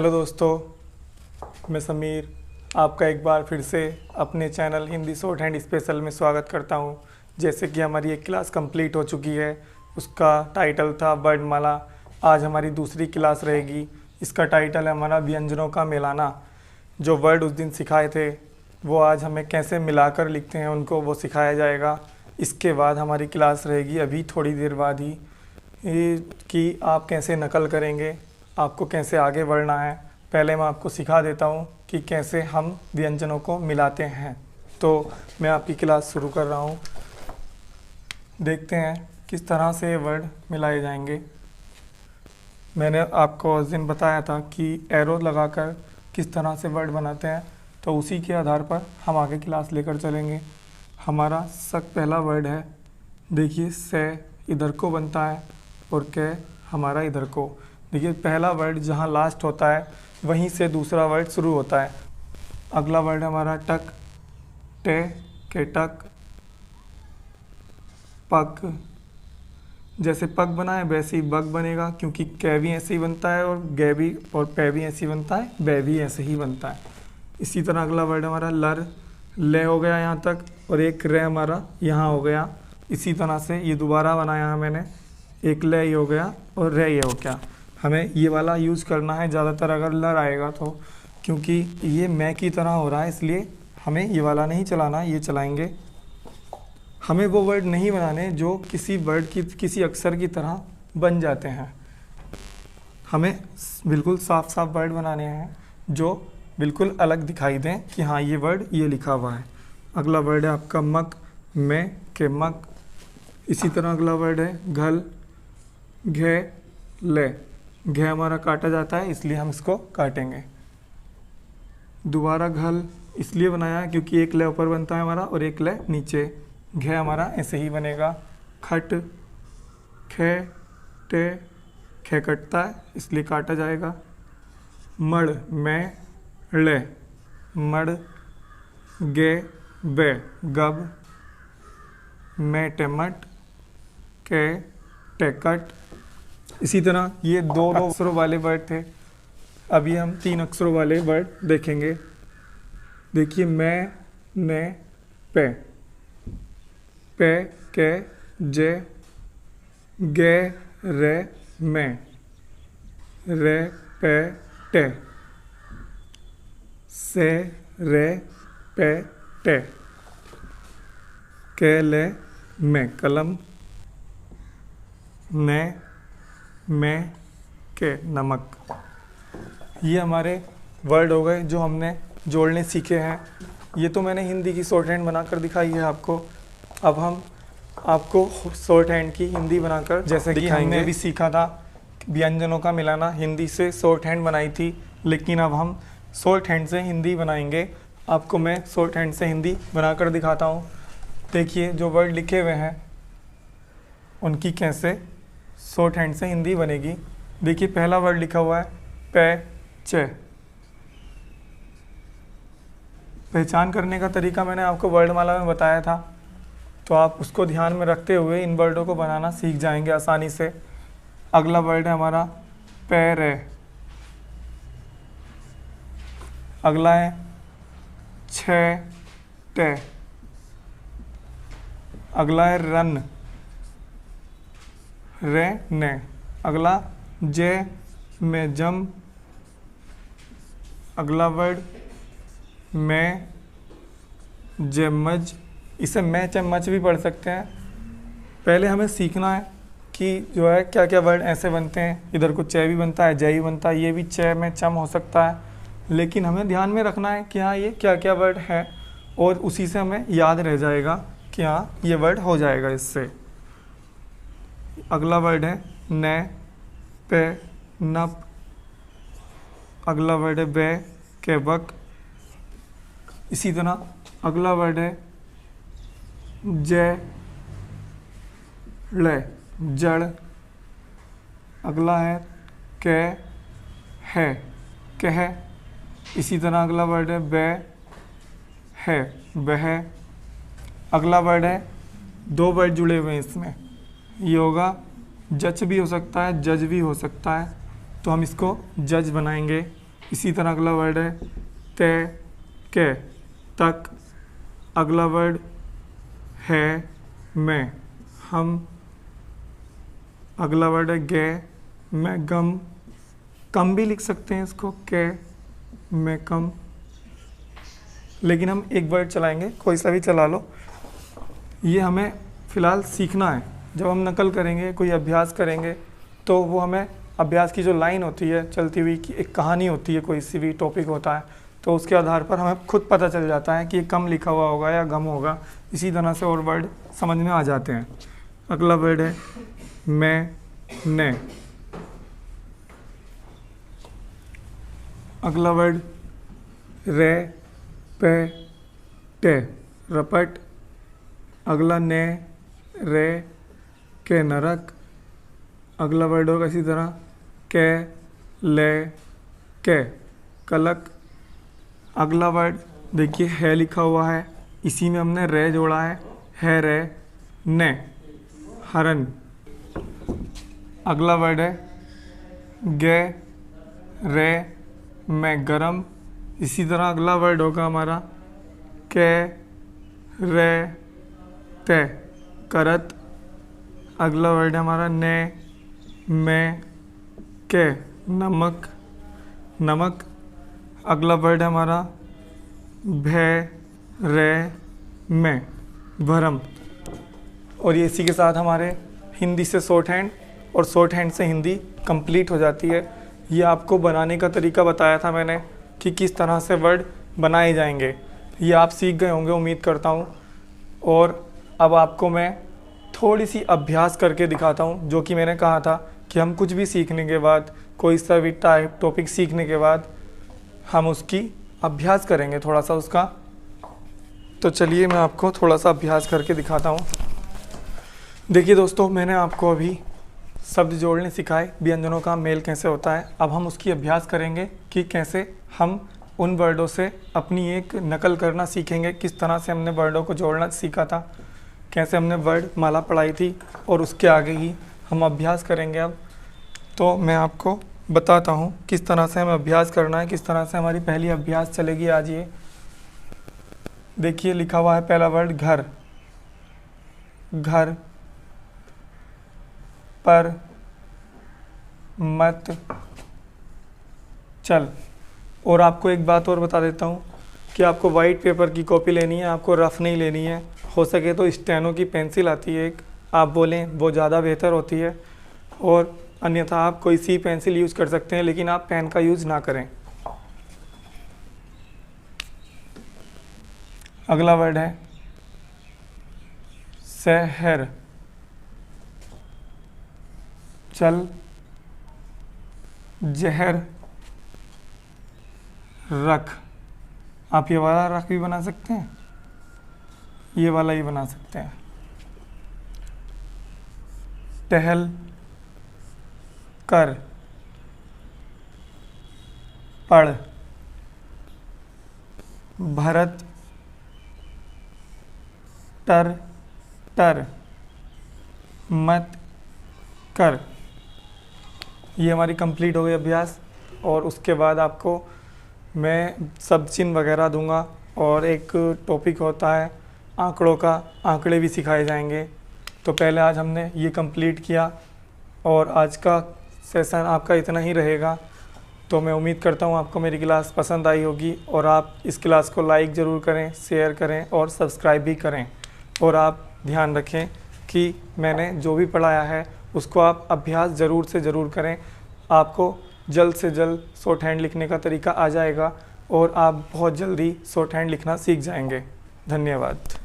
Hello दोस्तों, मैं समीर आपका एक बार फिर से अपने channel Hindi short hand special में स्वागत करता हूं। जैसे कि हमारी एक क्लास कंप्लीट हो चुकी है, उसका टाइटल था वर्णमाला। आज हमारी दूसरी क्लास रहेगी। इसका टाइटल है हमारा व्यंजनों का मिलाना। जो वर्ड उस दिन सिखाए थे वो आज हमें कैसे मिलाकर लिखते हैं उनको वो सिखाया जाएगा। इसके बाद हमारी क्लास रहेगी अभी थोड़ी देर बाद ही कि आप कैसे नकल करेंगे, आपको कैसे आगे बढ़ना है। पहले मैं आपको सिखा देता हूँ कि कैसे हम व्यंजनों को मिलाते हैं। तो मैं आपकी क्लास शुरू कर रहा हूँ। देखते हैं किस तरह से वर्ड मिलाए जाएंगे। मैंने आपको उस दिन बताया था कि एरो लगाकर किस तरह से वर्ड बनाते हैं, तो उसी के आधार पर हम आगे क्लास लेकर चलेंगे। हमारा पहला वर्ड है, देखिए से इधर को बनता है और कै हमारा इधर को। देखिए पहला वर्ड जहाँ लास्ट होता है वहीं से दूसरा वर्ड शुरू होता है। अगला वर्ड हमारा टक, टे के टक, पक। जैसे पग बना है वैसे ही बग बनेगा, क्योंकि कै भी ऐसे ही बनता है और गे भी और पै भी ऐसे ही बनता है, बै भी ऐसे ही बनता है। इसी तरह अगला वर्ड हमारा लर, ले हो गया यहाँ तक और एक रे हमारा यहाँ हो गया। इसी तरह से ये दोबारा बनाया है मैंने, एक ले ये हो गया और रे ये हो गया। हमें ये वाला यूज़ करना है ज़्यादातर अगर लर आएगा तो, क्योंकि ये मैं की तरह हो रहा है, इसलिए हमें ये वाला नहीं चलाना, ये चलाएंगे। हमें वो वर्ड नहीं बनाने जो किसी वर्ड की किसी अक्षर की तरह बन जाते हैं। हमें बिल्कुल साफ साफ वर्ड बनाने हैं जो बिल्कुल अलग दिखाई दें कि हाँ ये वर्ड ये लिखा हुआ है। अगला वर्ड है आपका मक, मैं के मक। इसी तरह अगला वर्ड है घल, घे ले। घे हमारा काटा जाता है इसलिए हम इसको काटेंगे। दोबारा घल इसलिए बनाया है क्योंकि एक ले ऊपर बनता है हमारा और एक ले नीचे। घे हमारा ऐसे ही बनेगा। खट, खे टे, खे कटता है इसलिए काटा जाएगा। मड़, मैं ले, मड़, गे बे, गब, मैं टेमट, के टेकट। इसी तरह ये दो अक्षरों वाले वर्ड थे, अभी हम 3 अक्षरों वाले वर्ड देखेंगे। देखिए मैं, ने, पे, पे के जे, गे रे मैं, रे पे टे, से रे पे टे, के ले मैं कलम, ने मैं के नमक। ये हमारे वर्ड हो गए जो हमने जोड़ने सीखे हैं। ये तो मैंने हिंदी की शॉर्ट हैंड बनाकर दिखाई है आपको। अब हम आपको शॉर्ट हैंड की हिंदी बनाकर जैसे कि हमने भी सीखा था व्यंजनों का मिलाना, हिंदी से शॉर्ट हैंड बनाई थी, लेकिन अब हम शॉर्ट हैंड से हिंदी बनाएंगे। आपको मैं शॉर्ट हैंड से हिंदी बनाकर दिखाता हूँ। देखिए जो वर्ड लिखे हुए हैं उनकी कैसे शॉर्ट हैंड से हिंदी बनेगी। देखिए पहला वर्ड लिखा हुआ है पे चे। पहचान करने का तरीका मैंने आपको वर्णमाला में बताया था, तो आप उसको ध्यान में रखते हुए इन वर्डों को बनाना सीख जाएंगे आसानी से। अगला वर्ड है हमारा पैरे। अगला है छे टे। अगला है रन, रे ने। अगला जे में जम। अगला वर्ड मैं जमज। इसे मैं चम्मच भी पढ़ सकते हैं। पहले हमें सीखना है कि जो है क्या क्या वर्ड ऐसे बनते हैं। इधर को चे भी बनता है, जय भी बनता है, ये भी चे में चम हो सकता है, लेकिन हमें ध्यान में रखना है कि हाँ ये क्या क्या वर्ड है और उसी से हमें याद रह जाएगा कि हाँ ये वर्ड हो जाएगा इससे। अगला वर्ड है ने पे नप। अगला वर्ड है बे के बक। इसी तरह अगला वर्ड है जय ले जड़। अगला है के है कह। इसी तरह अगला वर्ड है बे है बह। अगला वर्ड है, 2 वर्ड जुड़े हुए हैं इसमें, ये होगा जज भी हो सकता है, जज भी हो सकता है, तो हम इसको जज बनाएंगे। इसी तरह अगला वर्ड है ते के तक। अगला वर्ड है मैं हम। अगला वर्ड है गे मैं गम। कम भी लिख सकते हैं इसको, के मैं कम। लेकिन हम एक वर्ड चलाएंगे, कोई सा भी चला लो। ये हमें फ़िलहाल सीखना है। जब हम नकल करेंगे, कोई अभ्यास करेंगे, तो वो हमें अभ्यास की जो लाइन होती है चलती हुई की एक कहानी होती है, कोई सी भी टॉपिक होता है, तो उसके आधार पर हमें खुद पता चल जाता है कि ये कम लिखा हुआ होगा या गम होगा। इसी तरह से और वर्ड समझ में आ जाते हैं। अगला वर्ड है मैं ने। अगला वर्ड रे पे टे रपट। अगला ने रे के नरक। अगला वर्ड होगा इसी तरह के ले के कलक। अगला वर्ड देखिए है लिखा हुआ है, इसी में हमने रे जोड़ा है रे ने हरन। अगला वर्ड है गे रे मैं गरम। इसी तरह अगला वर्ड होगा हमारा के रे ते करत। अगला वर्ड है हमारा ने मैं के नमक नमक। अगला वर्ड है हमारा भे रे में भरम। और ये इसी के साथ हमारे हिंदी से शॉर्ट हैंड और शॉर्ट हैंड से हिंदी कंप्लीट हो जाती है। ये आपको बनाने का तरीका बताया था मैंने कि किस तरह से वर्ड बनाए जाएंगे। ये आप सीख गए होंगे उम्मीद करता हूँ। और अब आपको मैं थोड़ी सी अभ्यास करके दिखाता हूँ, जो कि मैंने कहा था कि हम कुछ भी सीखने के बाद, कोई सा भी टॉपिक सीखने के बाद हम उसकी अभ्यास करेंगे थोड़ा सा उसका। तो चलिए मैं आपको थोड़ा सा अभ्यास करके दिखाता हूँ। देखिए दोस्तों, मैंने आपको अभी शब्द जोड़ने सिखाए, व्यंजनों का मेल कैसे होता है। अब हम उसकी अभ्यास करेंगे कि कैसे हम उन वर्डों से अपनी एक नकल करना सीखेंगे। किस तरह से हमने वर्डों को जोड़ना सीखा था, कैसे हमने वर्ड माला पढ़ाई थी, और उसके आगे ही हम अभ्यास करेंगे। अब तो मैं आपको बताता हूँ किस तरह से हमें अभ्यास करना है, किस तरह से हमारी पहली अभ्यास चलेगी आज। ये देखिए लिखा हुआ है पहला वर्ड घर। घर पर मत चल। और आपको एक बात और बता देता हूँ कि आपको वाइट पेपर की कॉपी लेनी है, आपको रफ़ नहीं लेनी है। हो सके तो स्टेनो की पेंसिल आती है एक, आप बोलें वो ज़्यादा बेहतर होती है। और अन्यथा आप कोई सी पेंसिल यूज़ कर सकते हैं, लेकिन आप पेन का यूज़ ना करें। अगला वर्ड है शहर। चल जहर रख। आप ये वाला रख भी बना सकते हैं, ये वाला ही बना सकते हैं। टहल कर पढ़। भरत टर टर मत कर। ये हमारी कंप्लीट हो गई अभ्यास। और उसके बाद आपको मैं शब्द चिन्ह वगैरह दूंगा, और एक टॉपिक होता है आंकड़ों का, आंकड़े भी सिखाए जाएंगे। तो पहले आज हमने ये कंप्लीट किया, और आज का सेशन आपका इतना ही रहेगा। तो मैं उम्मीद करता हूँ आपको मेरी क्लास पसंद आई होगी, और आप इस क्लास को लाइक ज़रूर करें, शेयर करें और सब्सक्राइब भी करें। और आप ध्यान रखें कि मैंने जो भी पढ़ाया है उसको आप अभ्यास ज़रूर से ज़रूर करें। आपको जल्द से जल्द शॉर्ट हैंड लिखने का तरीका आ जाएगा, और आप बहुत जल्दी शॉर्ट हैंड लिखना सीख जाएंगे। धन्यवाद।